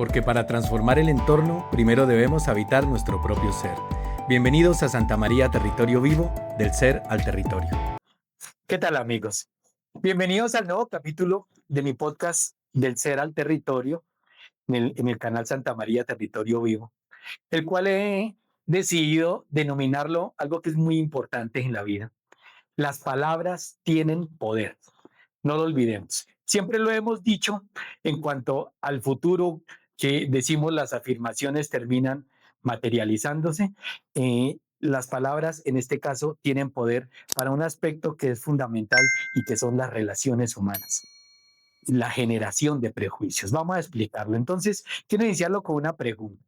porque para transformar el entorno primero debemos habitar nuestro propio ser. Bienvenidos a Santa María Territorio Vivo, del ser al territorio. ¿Qué tal, amigos? Bienvenidos al nuevo capítulo de mi podcast del ser al territorio en el canal Santa María Territorio Vivo, el cual he decidido denominarlo algo que es muy importante en la vida. Las palabras tienen poder, no lo olvidemos. Siempre lo hemos dicho en cuanto al futuro que decimos las afirmaciones terminan materializándose. Las palabras en este caso tienen poder para un aspecto que es fundamental y que son las relaciones humanas, la generación de prejuicios. Vamos a explicarlo. Entonces, quiero iniciarlo con una pregunta.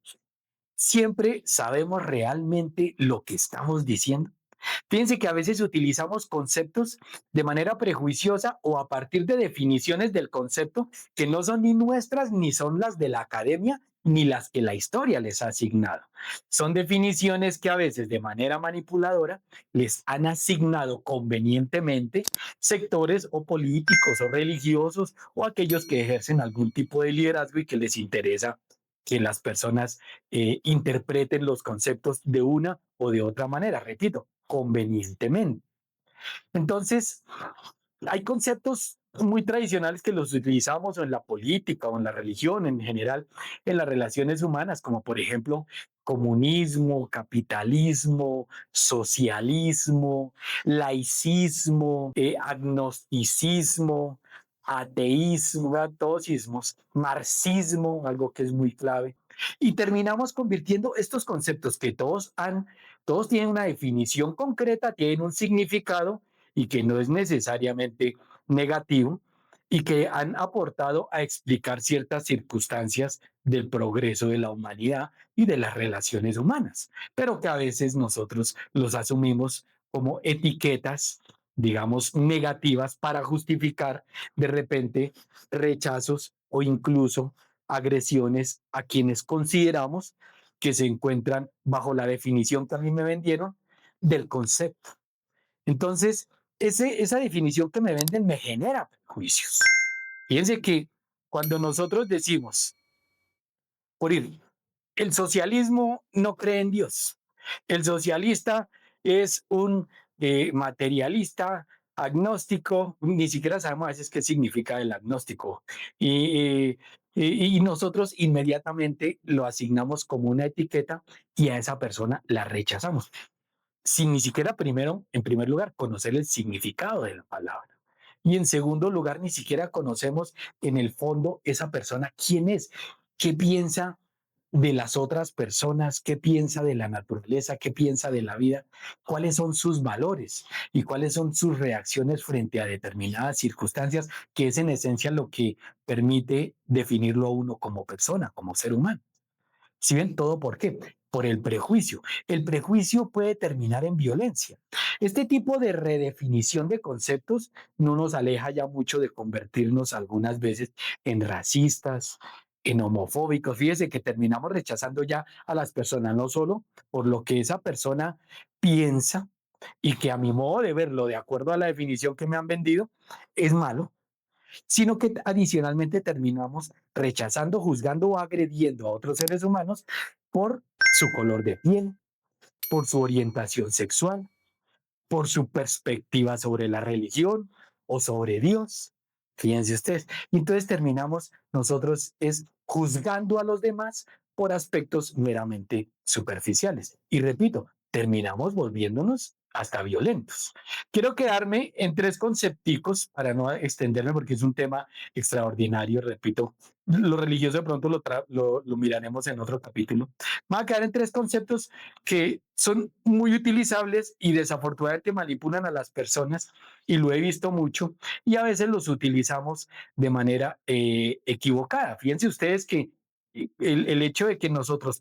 ¿Siempre sabemos realmente lo que estamos diciendo? Fíjense que a veces utilizamos conceptos de manera prejuiciosa o a partir de definiciones del concepto que no son ni nuestras, ni son las de la academia, ni las que la historia les ha asignado. Son definiciones que a veces de manera manipuladora les han asignado convenientemente sectores o políticos o religiosos o aquellos que ejercen algún tipo de liderazgo y que les interesa que las personas interpreten los conceptos de una o de otra manera. Repito, convenientemente. Entonces, hay conceptos muy tradicionales que los utilizamos en la política o en la religión en general, en las relaciones humanas, como por ejemplo comunismo, capitalismo, socialismo, laicismo, agnosticismo, ateísmo, todos ismos, marxismo, algo que es muy clave. Y terminamos convirtiendo estos conceptos que todos tienen una definición concreta, tienen un significado y que no es necesariamente negativo y que han aportado a explicar ciertas circunstancias del progreso de la humanidad y de las relaciones humanas, pero que a veces nosotros los asumimos como etiquetas, digamos, negativas para justificar de repente rechazos o incluso agresiones a quienes consideramos que se encuentran bajo la definición que a mí me vendieron del concepto. Entonces, esa definición que me venden me genera prejuicios. Fíjense que cuando nosotros decimos, por ir, el socialismo no cree en Dios, el socialista es un materialista, agnóstico, ni siquiera sabemos a veces qué significa el agnóstico, y, y nosotros inmediatamente lo asignamos como una etiqueta y a esa persona la rechazamos sin ni siquiera primero, en primer lugar, conocer el significado de la palabra. Y en segundo lugar, ni siquiera conocemos en el fondo esa persona quién es, qué piensa de las otras personas, qué piensa de la naturaleza, qué piensa de la vida, cuáles son sus valores y cuáles son sus reacciones frente a determinadas circunstancias, que es en esencia lo que permite definirlo a uno como persona, como ser humano. ¿Sí ven? ¿Todo por qué? Por el prejuicio. El prejuicio puede terminar en violencia. Este tipo de redefinición de conceptos no nos aleja ya mucho de convertirnos algunas veces en racistas, en homofóbicos. Fíjese que terminamos rechazando ya a las personas, no solo por lo que esa persona piensa y que a mi modo de verlo, de acuerdo a la definición que me han vendido, es malo, sino que adicionalmente terminamos rechazando, juzgando o agrediendo a otros seres humanos por su color de piel, por su orientación sexual, por su perspectiva sobre la religión o sobre Dios. Fíjense ustedes. Y entonces terminamos nosotros es juzgando a los demás por aspectos meramente superficiales. Y repito, terminamos volviéndonos hasta violentos. Quiero quedarme en tres concepticos para no extenderme porque es un tema extraordinario, repito. Lo religioso de pronto lo miraremos en otro capítulo. Me voy a quedar en tres conceptos que son muy utilizables y desafortunadamente manipulan a las personas y lo he visto mucho y a veces los utilizamos de manera equivocada. Fíjense ustedes que el hecho de que nosotros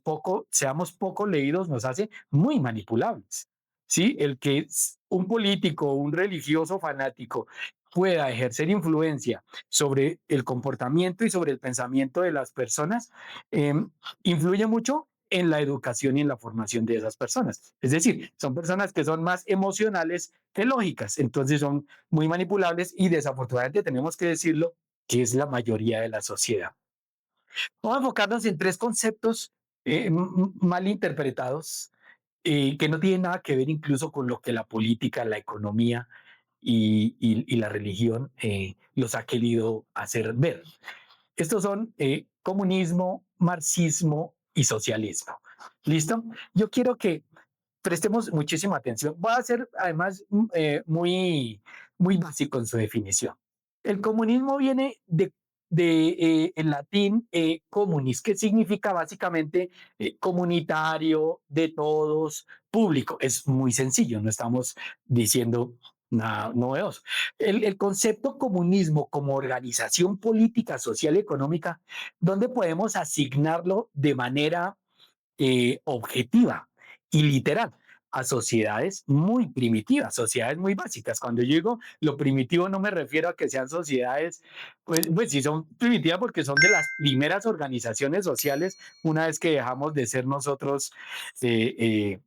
seamos poco leídos nos hace muy manipulables. ¿Sí? El que un político, un religioso fanático pueda ejercer influencia sobre el comportamiento y sobre el pensamiento de las personas, eh, influye mucho en la educación y en la formación de esas personas. Es decir, son personas que son más emocionales que lógicas, entonces son muy manipulables y desafortunadamente tenemos que decirlo que es la mayoría de la sociedad. Vamos a enfocarnos en tres conceptos mal interpretados, que no tienen nada que ver incluso con lo que la política, la economía y la religión los ha querido hacer ver. Estos son comunismo, marxismo y socialismo. ¿Listo? Yo quiero que prestemos muchísima atención. Voy a ser además muy básico en su definición. El comunismo viene en latín comunis, que significa básicamente comunitario, de todos, público. Es muy sencillo, no estamos diciendo nada novedoso. El concepto comunismo como organización política, social y económica, ¿dónde podemos asignarlo de manera objetiva y literal a sociedades muy primitivas, sociedades muy básicas? Cuando yo digo lo primitivo no me refiero a que sean sociedades, pues sí son primitivas porque son de las primeras organizaciones sociales una vez que dejamos de ser nosotros, de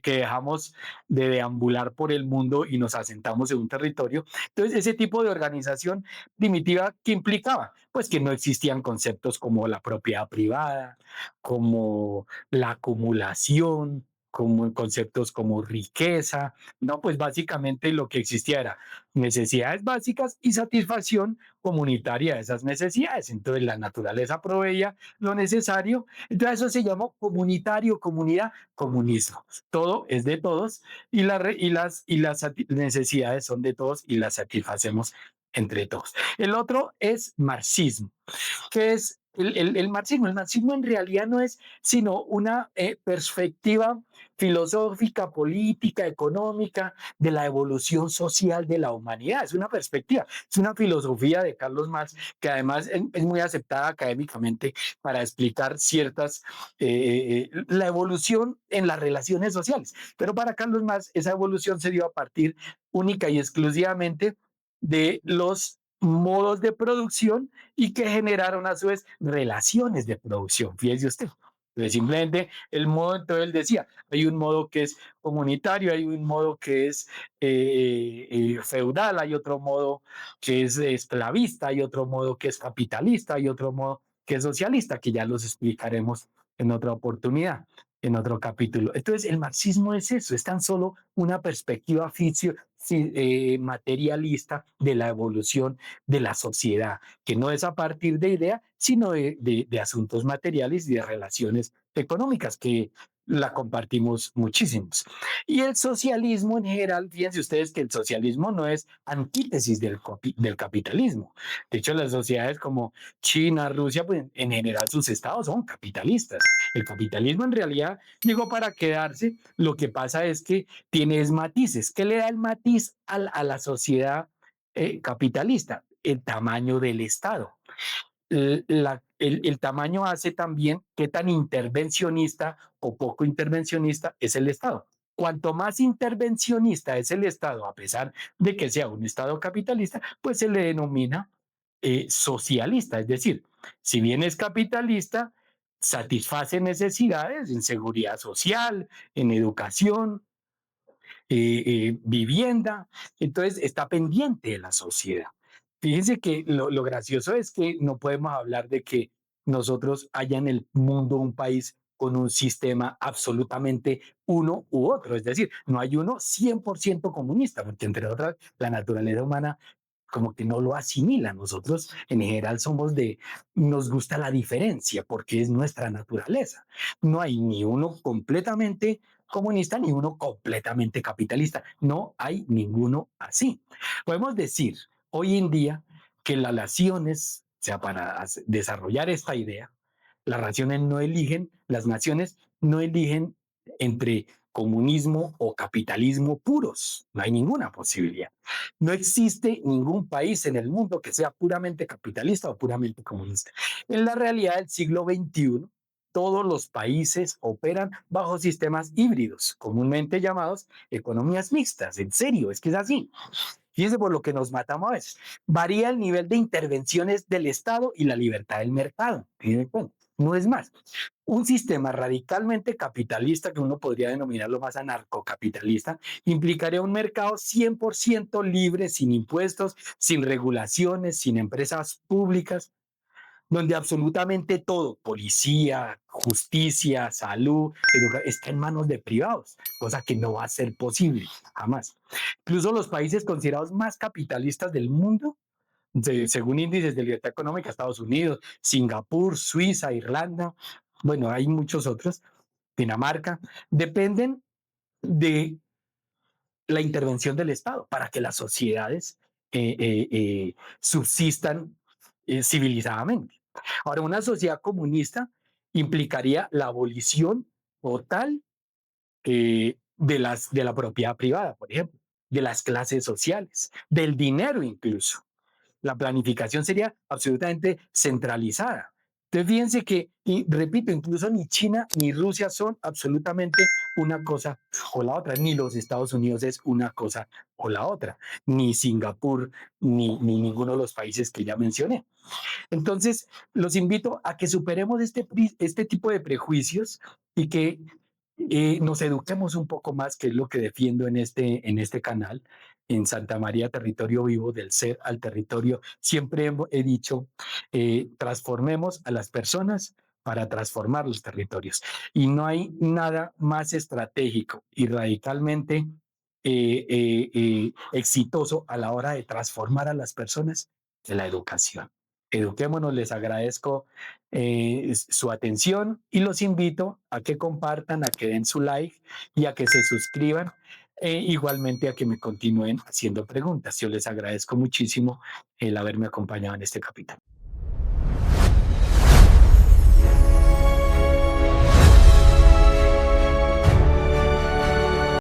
que dejamos de deambular por el mundo y nos asentamos en un territorio. Entonces, ese tipo de organización primitiva, ¿qué implicaba? Pues que no existían conceptos como la propiedad privada, como la acumulación, como conceptos como riqueza, no, pues básicamente lo que existía era necesidades básicas y satisfacción comunitaria de esas necesidades. Entonces la naturaleza proveía lo necesario, entonces eso se llamó comunitario, comunidad, comunismo. Todo es de todos y las necesidades son de todos y las satisfacemos entre todos. El otro es marxismo. ¿Qué es el marxismo? El marxismo en realidad no es sino una perspectiva filosófica, política, económica de la evolución social de la humanidad. Es una perspectiva, es una filosofía de Carlos Marx que además es muy aceptada académicamente para explicar la evolución en las relaciones sociales. Pero para Carlos Marx esa evolución se dio a partir única y exclusivamente de los modos de producción y que generaron a su vez relaciones de producción. Fíjese usted. Entonces, simplemente el modo, entonces él decía, hay un modo que es comunitario, hay un modo que es feudal, hay otro modo que es esclavista, hay otro modo que es capitalista, hay otro modo que es socialista, que ya los explicaremos en otra oportunidad, en otro capítulo. Entonces, el marxismo es eso, es tan solo una perspectiva materialista de la evolución de la sociedad, que no es a partir de ideas, sino de asuntos materiales y de relaciones económicas, que la compartimos muchísimos. Y el socialismo en general, fíjense ustedes que el socialismo no es antítesis del capitalismo. De hecho, las sociedades como China, Rusia, pues en general sus estados son capitalistas. El capitalismo en realidad llegó para quedarse. Lo que pasa es que tiene matices. ¿Qué le da el matiz a la sociedad capitalista? El tamaño del Estado. El tamaño hace también qué tan intervencionista o poco intervencionista es el Estado. Cuanto más intervencionista es el Estado, a pesar de que sea un Estado capitalista, pues se le denomina socialista. Es decir, si bien es capitalista, satisface necesidades en seguridad social, en educación, vivienda, entonces está pendiente de la sociedad. Fíjense que lo gracioso es que no podemos hablar de que nosotros haya en el mundo un país con un sistema absolutamente uno u otro, es decir, no hay uno 100% comunista, porque entre otras, la naturaleza humana como que no lo asimila. Nosotros en general nos gusta la diferencia porque es nuestra naturaleza. No hay ni uno completamente comunista ni uno completamente capitalista. No hay ninguno así. Podemos decir hoy en día que las naciones, o sea, para desarrollar esta idea, las naciones no eligen entre comunismo o capitalismo puros. No hay ninguna posibilidad. No existe ningún país en el mundo que sea puramente capitalista o puramente comunista. En la realidad del siglo XXI, todos los países operan bajo sistemas híbridos, comúnmente llamados economías mixtas. En serio, es que es así. Fíjense por lo que nos matamos a veces. Varía el nivel de intervenciones del Estado y la libertad del mercado. No es más. Un sistema radicalmente capitalista, que uno podría denominarlo más anarcocapitalista, implicaría un mercado 100% libre, sin impuestos, sin regulaciones, sin empresas públicas. donde absolutamente todo, policía, justicia, salud, está en manos de privados, cosa que no va a ser posible jamás. Incluso los países considerados más capitalistas del mundo, según índices de libertad económica, Estados Unidos, Singapur, Suiza, Irlanda, bueno, hay muchos otros, Dinamarca, dependen de la intervención del Estado para que las sociedades subsistan civilizadamente. Ahora, una sociedad comunista implicaría la abolición total de la propiedad privada, por ejemplo, de las clases sociales, del dinero incluso. La planificación sería absolutamente centralizada. Entonces, fíjense que, y repito, incluso ni China ni Rusia son absolutamente una cosa o la otra, ni los Estados Unidos es una cosa o la otra, ni Singapur, ni ninguno de los países que ya mencioné. Entonces, los invito a que superemos este tipo de prejuicios y que nos eduquemos un poco más, que es lo que defiendo en este canal, en Santa María Territorio Vivo, del ser al territorio. Siempre he dicho, transformemos a las personas para transformar los territorios. Y no hay nada más estratégico y radicalmente exitoso a la hora de transformar a las personas que la educación. Eduquémonos, les agradezco su atención y los invito a que compartan, a que den su like y a que se suscriban. Igualmente a que me continúen haciendo preguntas. Yo les agradezco muchísimo el haberme acompañado en este capítulo.